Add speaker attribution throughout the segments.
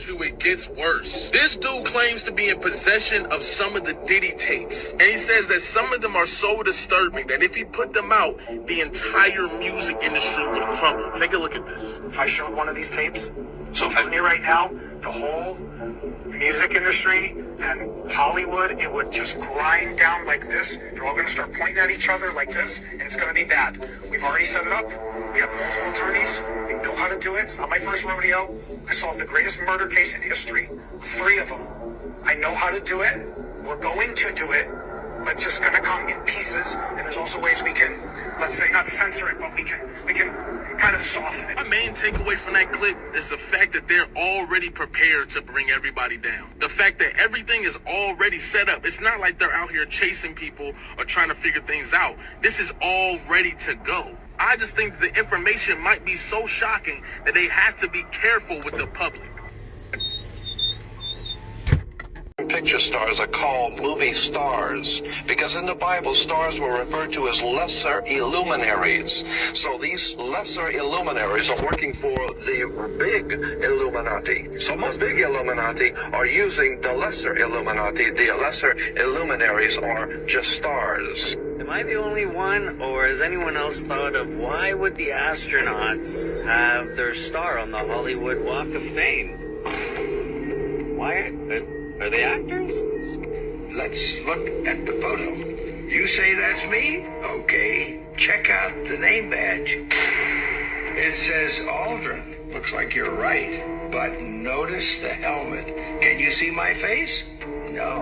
Speaker 1: It gets worse. This dude claims to be in possession of some of the Diddy tapes. And he says that some of them are so disturbing that if he put them out, the entire music industry would crumble. Take a look at this.
Speaker 2: If I showed one of these tapes, so I'm telling you right now, the whole music industry and Hollywood, it would just grind down like this. They're all going to start pointing at each other like this, and it's going to be bad. We've already set it up. We have multiple attorneys. We know how to do it. It's not my first rodeo. I solved the greatest murder case in history. 3 of them. I know how to do it. We're going to do it, but just going to come in pieces. And there's also ways we can, let's say, not censor it, but we can kind of soften it.
Speaker 1: My main takeaway from that clip is the fact that they're already prepared to bring everybody down. The fact that everything is already set up. It's not like they're out here chasing people or trying to figure things out. This is all ready to go. I just think the information might be so shocking that they have to be careful with the public.
Speaker 3: Picture stars are called movie stars because in the Bible, stars were referred to as lesser illuminaries. So these lesser illuminaries are working for the big Illuminati. So the big Illuminati are using the lesser Illuminati. The lesser illuminaries are just stars.
Speaker 4: Am I the only one, or has anyone else thought of why would the astronauts have their star on the Hollywood Walk of Fame? Why are they actors?
Speaker 5: Let's look at the photo. You say that's me? Okay. Check out the name badge. It says Aldrin. Looks like you're right. But notice the helmet. Can you see my face? No.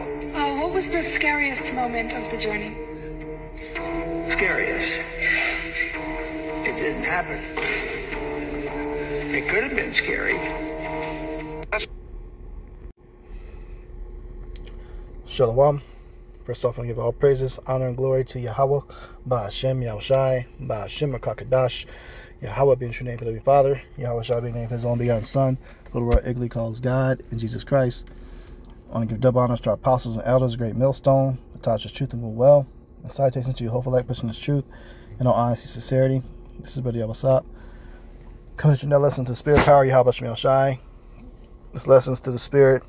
Speaker 6: What was the scariest moment of the journey?
Speaker 5: Scariest. It didn't happen. It could have been scary.
Speaker 7: Shalom. First off, I give all praises, honor, and glory to Yahweh, Ba'ashem, Yahushai, Ba'ashem, Rakakadash, Yahweh being true name for the Father, Yahweh Shai being name for his own begotten Son, Little Roy Igley calls God, and Jesus Christ. I want to give double honors to our apostles and elders, great millstone, that taught us truth and move well. And salutations to you, hopeful like pushing this truth in all honesty, sincerity. This is Brother Yabasap. Coming to another lesson to the Spirit power, Yahweh Shai Shai. This lessons to the Spirit.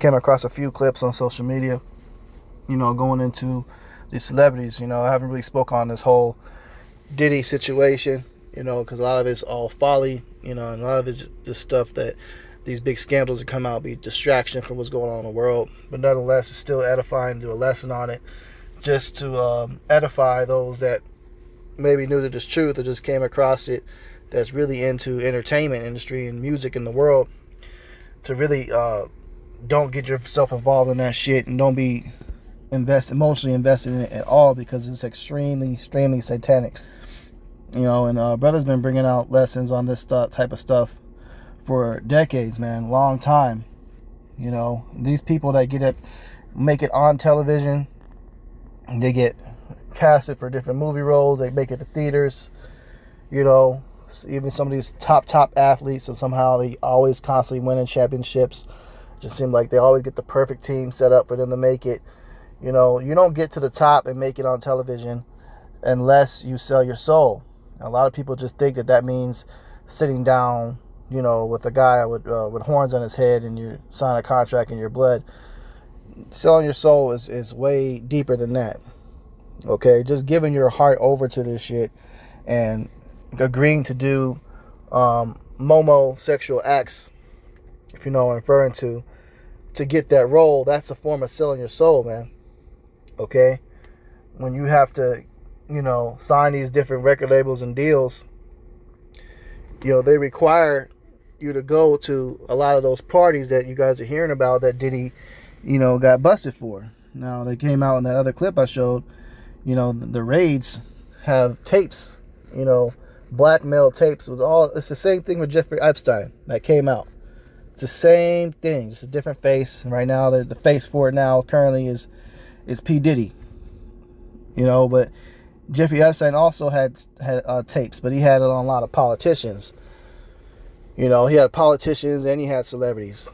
Speaker 7: Came across a few clips on social media, going into these celebrities. I haven't really spoke on this whole Diddy situation, because a lot of it's all folly, and a lot of it's just stuff that these big scandals that come out be distraction from what's going on in the world. But nonetheless, it's still edifying to do a lesson on it, just to edify those that maybe knew to this truth or just came across it, that's really into entertainment industry and music in the world, to really don't get yourself involved in that shit and don't be emotionally invested in it at all, because it's extremely satanic. And brother's been bringing out lessons on this type of stuff for decades, man, long time. These people that make it on television, they get casted for different movie roles, they make it to theaters, even some of these top athletes, so somehow they always constantly winning championships. Just seem like they always get the perfect team set up for them to make it. You don't get to the top and make it on television unless you sell your soul. A lot of people just think that means sitting down, with a guy with horns on his head and you sign a contract in your blood. Selling your soul is way deeper than that. Okay, just giving your heart over to this shit and agreeing to do sexual acts, if you know what I'm referring to get that role, that's a form of selling your soul, man. Okay? When you have to, sign these different record labels and deals, they require you to go to a lot of those parties that you guys are hearing about that Diddy, got busted for. Now, they came out in that other clip I showed, the raids have tapes, blackmail tapes. It's the same thing with Jeffrey Epstein that came out. It's the same thing, just a different face. And right now, the face for it now currently is P. Diddy. But Jeffrey Epstein also had tapes, but he had it on a lot of politicians. He had politicians and he had celebrities.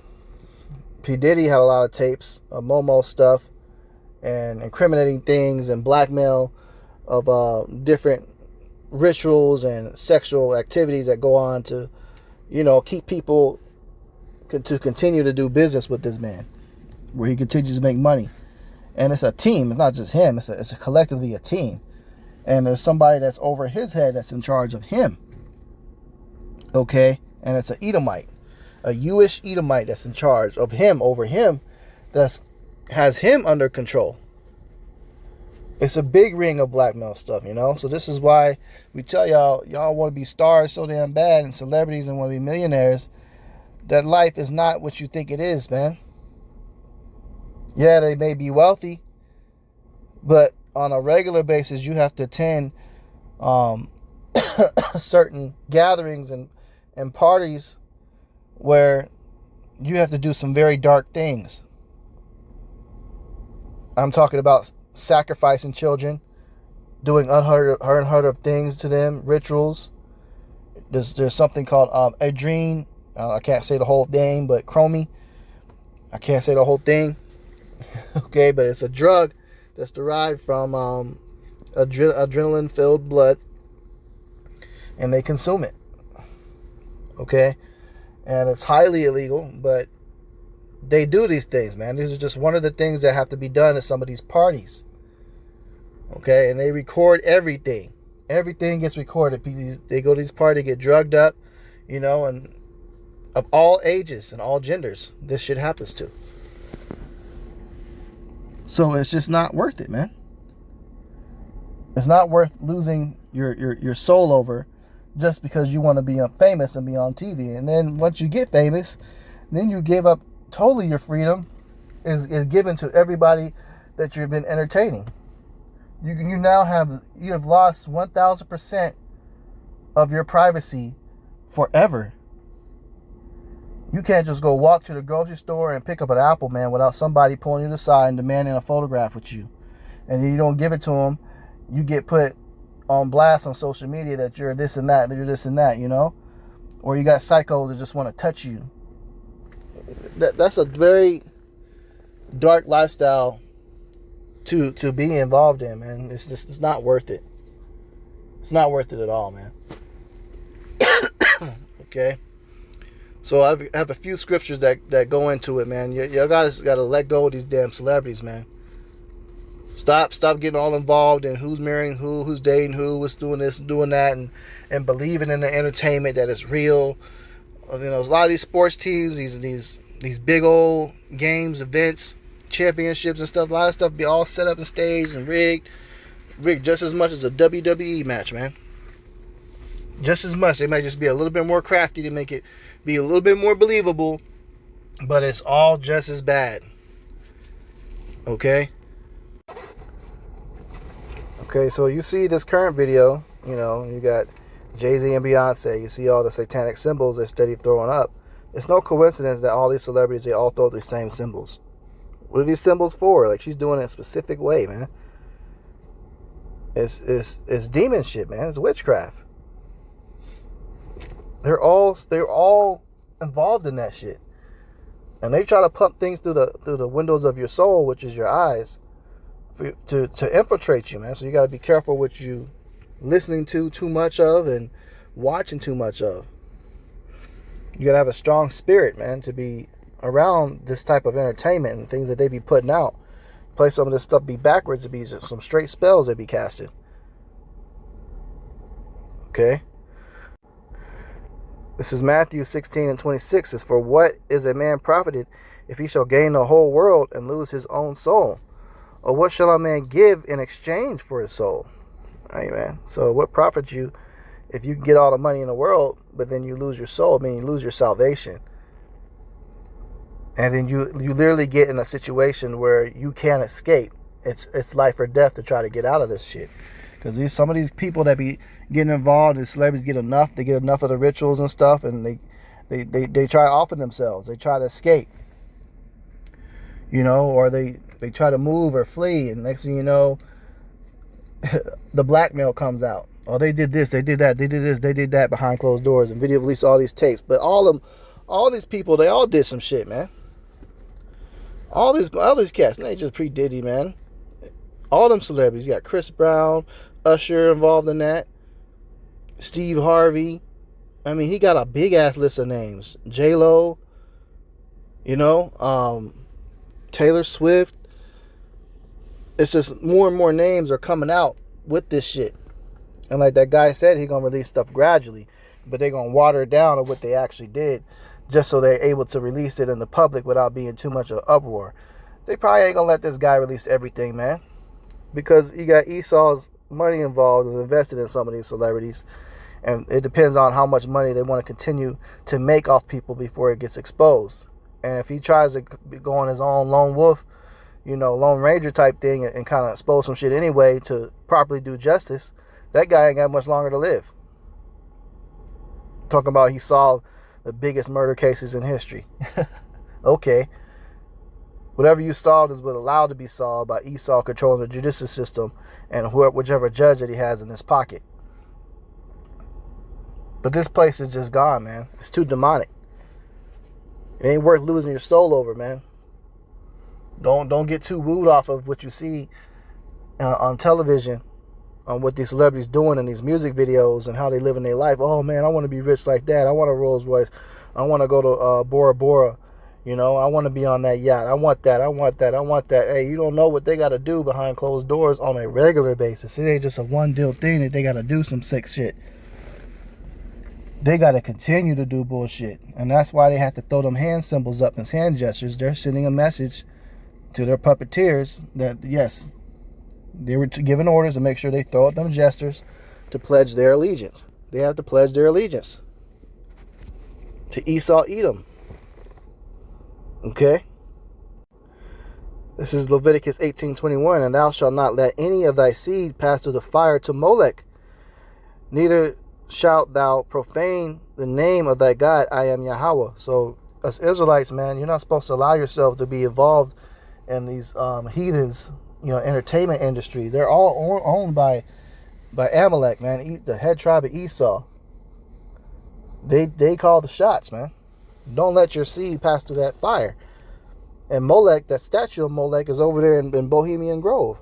Speaker 7: P. Diddy had a lot of tapes of Momo stuff and incriminating things and blackmail of different rituals and sexual activities that go on to, keep people to continue to do business with this man, where he continues to make money. And it's a team. It's not just him. It's collectively a team. And there's somebody that's over his head that's in charge of him. Okay? And it's an Edomite. A Jewish Edomite that's in charge of him, over him, that has him under control. It's a big ring of blackmail stuff, you know? So this is why we tell y'all want to be stars so damn bad and celebrities and want to be millionaires, that life is not what you think it is, man. Yeah, they may be wealthy, but on a regular basis, you have to attend certain gatherings and parties where you have to do some very dark things. I'm talking about sacrificing children, doing unheard of things to them, rituals. There's something called adrene. I can't say the whole thing, but chromie. I can't say the whole thing. Okay, but it's a drug that's derived from adrenaline-filled blood, and they consume it. Okay, and it's highly illegal, but they do these things, man. These are just one of the things that have to be done at some of these parties. Okay, and they record everything. Everything gets recorded. They go to these parties, get drugged up, you know, and of all ages and all genders, this shit happens to. So it's just not worth it, man. It's not worth losing your soul over just because you want to be famous and be on TV. And then once you get famous, then you give up totally your freedom is given to everybody that you've been entertaining. You now have lost 1,000% of your privacy forever. You can't just go walk to the grocery store and pick up an apple, man, without somebody pulling you aside and demanding a photograph with you. And then you don't give it to them. You get put on blast on social media that you're this and that, you know? Or you got psychos that just want to touch you. That's a very dark lifestyle to be involved in, man. It's not worth it. It's not worth it at all, man. Okay? So I have a few scriptures that go into it, man. Y'all guys got to let go of these damn celebrities, man. Stop getting all involved in who's marrying who's dating who's doing this and doing that, and believing in the entertainment that is real. You know, a lot of these sports teams, these big old games, events, championships and stuff, a lot of stuff be all set up and staged and rigged just as much as a WWE match, man. Just as much. They might just be a little bit more crafty to make it be a little bit more believable, but it's all just as bad. Okay? Okay, so you see this current video, you know, you got Jay-Z and Beyonce, you see all the satanic symbols they're steady throwing up. It's no coincidence that all these celebrities, they all throw the same symbols. What are these symbols for? Like, she's doing it in a specific way, man. It's demon shit, man. It's witchcraft. They're all involved in that shit. And they try to pump things through the windows of your soul, which is your eyes, to infiltrate you, man. So you got to be careful what you listening to too much of and watching too much of. You got to have a strong spirit, man, to be around this type of entertainment and things that they be putting out. Play some of this stuff be backwards, to be just some straight spells they be casting. Okay? This is Matthew 16:26. It says, "For what is a man profited if he shall gain the whole world and lose his own soul? Or what shall a man give in exchange for his soul?" All right, man. So what profits you if you get all the money in the world, but then you lose your soul? I mean, you lose your salvation. And then you literally get in a situation where you can't escape. It's life or death to try to get out of this shit. Because some of these people that be getting involved, the celebrities get enough of the rituals and stuff, and they try to offer themselves. They try to escape. You know, or they try to move or flee, and next thing you know, the blackmail comes out. Oh, they did this, they did that, they did this, they did that behind closed doors, and video release all these tapes. But all these people, they all did some shit, man. All these cats, they just pre-Diddy, man. All them celebrities. You got Chris Brown, Usher involved in that. Steve Harvey. I mean, he got a big ass list of names. J-Lo. You know, Taylor Swift. It's just more and more names are coming out with this shit. And like that guy said, he's going to release stuff gradually. But they're going to water it down on what they actually did just so they're able to release it in the public without being too much of an uproar. They probably ain't going to let this guy release everything, man. Because you got Esau's money involved and invested in some of these celebrities. And it depends on how much money they want to continue to make off people before it gets exposed. And if he tries to go on his own lone wolf, Lone Ranger type thing and kind of expose some shit anyway to properly do justice, that guy ain't got much longer to live. Talking about he solved the biggest murder cases in history. Okay. Whatever you solved is what allowed to be solved by Esau controlling the judicial system and whichever judge that he has in his pocket. But this place is just gone, man. It's too demonic. It ain't worth losing your soul over, man. Don't get too wooed off of what you see on television, on what these celebrities doing in these music videos and how they live in their life. Oh man, I want to be rich like that. I want a Rolls Royce. I want to go to Bora Bora. I want to be on that yacht. I want that. I want that. I want that. Hey, you don't know what they got to do behind closed doors on a regular basis. It ain't just a one deal thing that they got to do some sick shit. They got to continue to do bullshit. And that's why they have to throw them hand symbols up as hand gestures. They're sending a message to their puppeteers that, yes, they were given orders to make sure they throw up them gestures to pledge their allegiance. They have to pledge their allegiance to Esau Edom. Okay? This is Leviticus 18:21. And thou shalt not let any of thy seed pass through the fire to Molech. Neither shalt thou profane the name of thy God. I am Yahweh. So, as Israelites, man, you're not supposed to allow yourself to be involved in these heathens, entertainment industry. They're all owned by Amalek, man, the head tribe of Esau. They call the shots, man. Don't let your seed pass through that fire. And Molech, that statue of Molech, is over there in Bohemian Grove.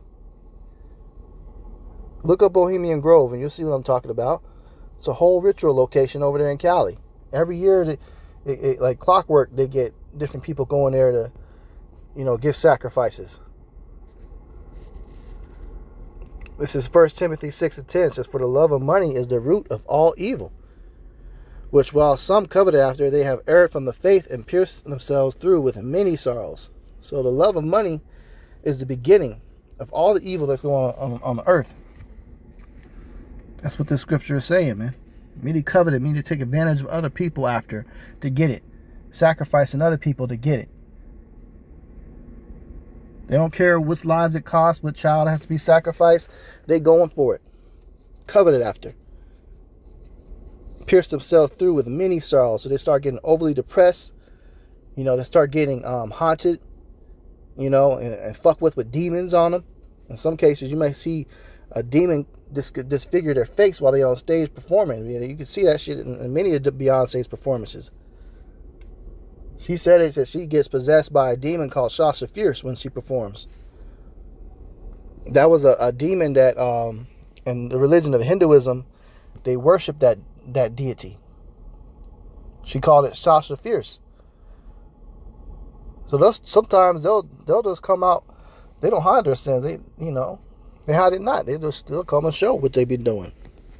Speaker 7: Look up Bohemian Grove and you'll see what I'm talking about. It's a whole ritual location over there in Cali. Every year, like clockwork, they get different people going there to, give sacrifices. This is 1 Timothy 6:10. It says, for the love of money is the root of all evil, which while some covet after, they have erred from the faith and pierced themselves through with many sorrows. So the love of money is the beginning of all the evil that's going on the earth. That's what this scripture is saying, man. Many coveted, mean to take advantage of other people after to get it. Sacrificing other people to get it. They don't care what lives it costs, what child has to be sacrificed. They going for it. Coveted after. Pierce themselves through with many sorrows. So they start getting overly depressed. They start getting haunted. And fuck with demons on them. In some cases, you may see a demon disfigure their face while they're on stage performing. You can see that shit in many of Beyonce's performances. She said it that she gets possessed by a demon called Sasha Fierce when she performs. That was a demon that, in the religion of Hinduism, they worship that deity. She called it Sasha Fierce. So sometimes they'll just come out. They don't hide their sins. They hide it not. They'll come and show what they be doing.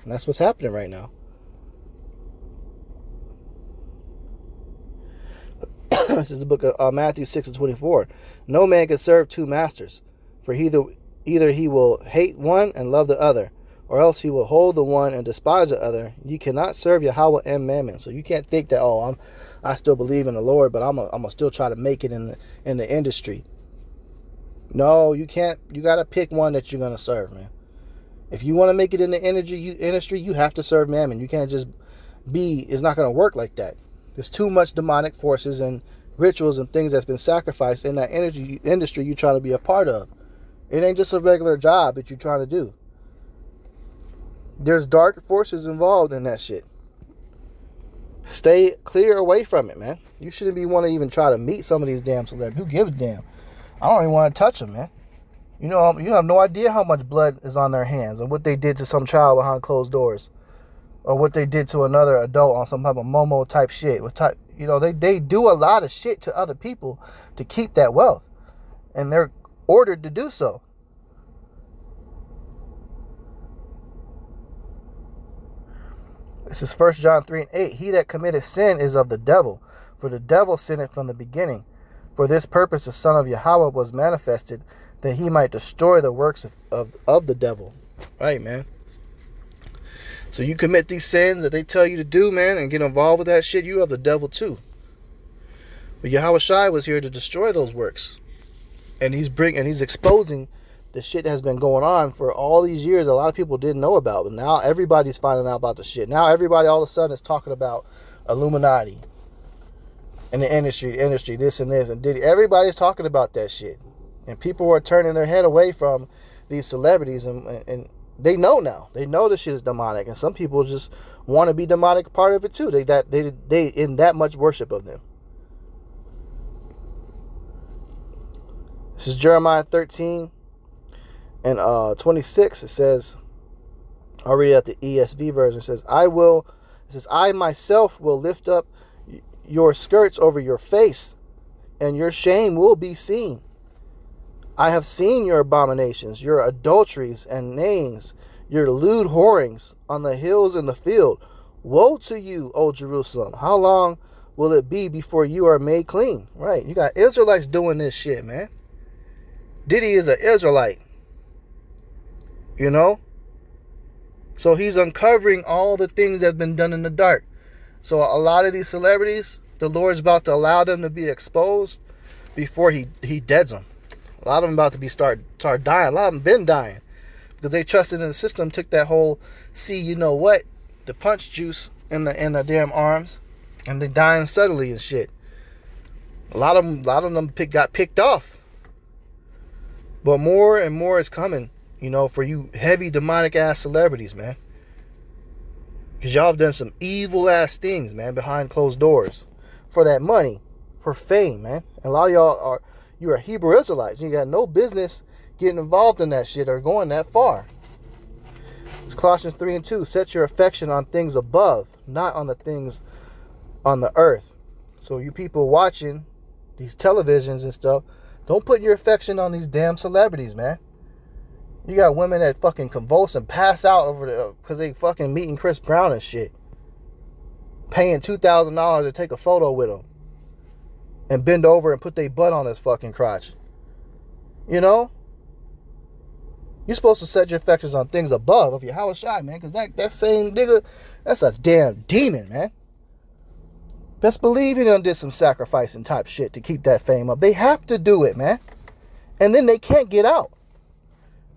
Speaker 7: And that's what's happening right now. This is the book of Matthew 6:24. No man can serve two masters, for either he will hate one and love the other, or else he will hold the one and despise the other. You cannot serve Yahweh and Mammon. So you can't think that, I still believe in the Lord, but I'm gonna still try to make it in the industry. No, you can't. You got to pick one that you're going to serve, man. If you want to make it in the industry, you have to serve Mammon. You can't just it's not going to work like that. There's too much demonic forces and rituals and things that's been sacrificed in that industry you're trying to be a part of. It ain't just a regular job that you're trying to do. There's dark forces involved in that shit. Stay clear away from it, man. You shouldn't be want to even try to meet some of these damn celebrities. Who gives a damn? I don't even want to touch them, man. You have no idea how much blood is on their hands and what they did to some child behind closed doors, or what they did to another adult on some type of Momo type shit. You know, they do a lot of shit to other people to keep that wealth. And they're ordered to do so. This is 1 John 3:8. He that committeth sin is of the devil, for the devil sinned from the beginning. For this purpose the Son of Yahweh was manifested, that he might destroy the works of the devil. Right, man. So you commit these sins that they tell you to do, man, and get involved with that shit, you of the devil too. But Yahweh Shai was here to destroy those works. And he's exposing the shit that has been going on for all these years. A lot of people didn't know about, but now everybody's finding out about the shit. Now everybody all of a sudden is talking about Illuminati and the industry, this and this, and Diddy. Everybody's talking about that shit, and people are turning their head away from these celebrities, and they know now. They know this shit is demonic, and some people just want to be demonic part of it too. They in that much worship of them. This is Jeremiah 13 and 26. It says, I'll read it at the ESV version. It says, I myself will lift up your skirts over your face, and your shame will be seen. I have seen your abominations, your adulteries and nayings, your lewd whorings on the hills and the field. Woe to you, O Jerusalem! How long will it be before you are made clean? Right, you got Israelites doing this shit, man. Diddy is an Israelite, you know? So he's uncovering all the things that have been done in the dark. So a lot of these celebrities, the Lord's about to allow them to be exposed before he deads them. A lot of them about to be start dying. A lot of them been dying because they trusted in the system, took that whole the punch juice in the damn arms, and they dying subtly and shit. A lot of them got picked off. But more and more is coming, for you heavy demonic ass celebrities, man. Because y'all have done some evil ass things, man, behind closed doors. For that money, for fame, man. And a lot of y'all you're Hebrew Israelites. You got no business getting involved in that shit or going that far. It's Colossians 3:2. Set your affection on things above, not on the things on the earth. So you people watching these televisions and stuff, don't put your affection on these damn celebrities, man. You got women that fucking convulse and pass out over because they fucking meeting Chris Brown and shit. Paying $2,000 to take a photo with him. And bend over and put their butt on his fucking crotch. You're supposed to set your affections on things above of your Yahweh Shai, man. Because that same nigga, that's a damn demon, man. Best believe he done did some sacrificing type shit to keep that fame up. They have to do it, man. And then they can't get out.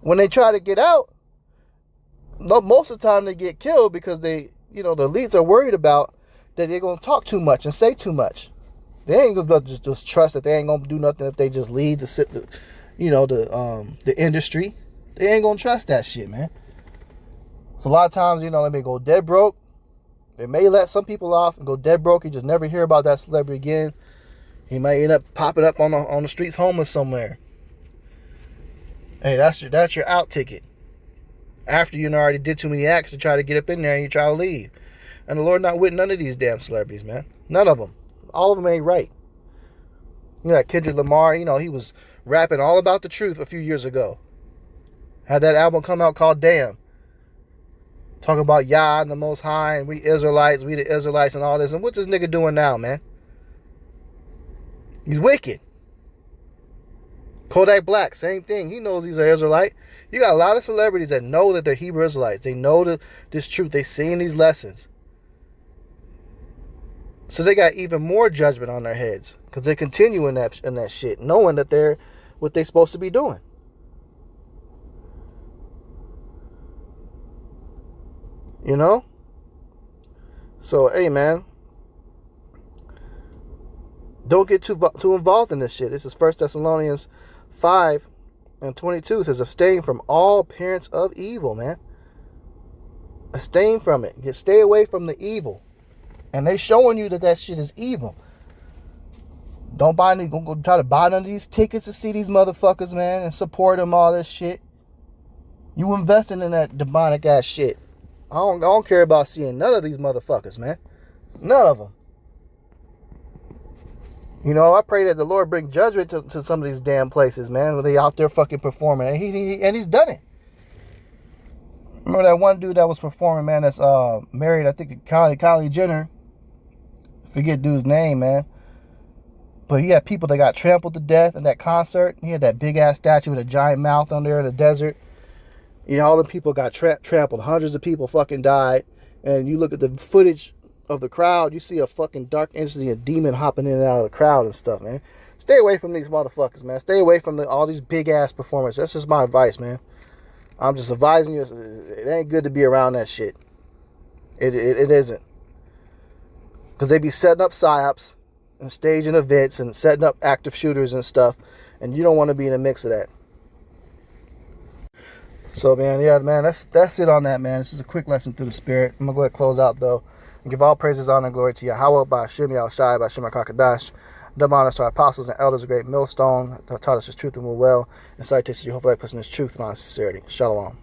Speaker 7: When they try to get out, most of the time they get killed because the elites are worried about that they're going to talk too much and say too much. They ain't going to just trust that they ain't going to do nothing if they just lead the industry. They ain't going to trust that shit, man. So a lot of times, they may go dead broke. They may let some people off and go dead broke. You just never hear about that celebrity again. He might end up popping up on the streets homeless somewhere. Hey, that's your out ticket. After you already did too many acts to try to get up in there and you try to leave. And the Lord not with none of these damn celebrities, man. None of them. All of them ain't right. Kendrick Lamar, he was rapping all about the truth a few years ago. Had that album come out called Damn. Talking about Yah and the Most High and we the Israelites and all this. And what's this nigga doing now, man? He's wicked. Kodak Black, same thing. He knows he's an Israelite. You got a lot of celebrities that know that they're Hebrew Israelites. They know this truth. They seen these lessons. So they got even more judgment on their heads because they continue in that shit, knowing that they're what they're supposed to be doing. So, hey, man. Don't get too involved in this shit. This is 1 Thessalonians 5:22. It says, abstain from all appearance of evil, man. Abstain from it. Stay away from the evil. And they showing you that shit is evil. Don't go try to buy none of these tickets to see these motherfuckers, man, and support them, all this shit. You investing in that demonic ass shit. I don't care about seeing none of these motherfuckers, man. None of them. You know, I pray that the Lord bring judgment to some of these damn places, man, where they out there fucking performing. And he's done it. Remember that one dude that was performing, man, that's married, I think, to Kylie Jenner. Forget dude's name, man. But he had people that got trampled to death in that concert. He had that big-ass statue with a giant mouth on there in the desert. You know, all the people got trampled. Hundreds of people fucking died. And you look at the footage of the crowd, you see a fucking dark entity, a demon hopping in and out of the crowd and stuff, man. Stay away from these motherfuckers, man. Stay away from all these big-ass performers. That's just my advice, man. I'm just advising you. It ain't good to be around that shit. It isn't. Because they be setting up psyops and staging events and setting up active shooters and stuff. And you don't want to be in the mix of that. So, man, yeah, man, that's it on that, man. This is a quick lesson through the spirit. I'm going to go ahead and close out, though. And give all praises, honor, and glory to Yahweh, by Hashem, Yahushai, by Hashem HaKadosh. Double honors to our apostles and elders, a great millstone that taught us his truth and will well. And salutations to you, hopefully, that person is truth and honest sincerity. Shalom.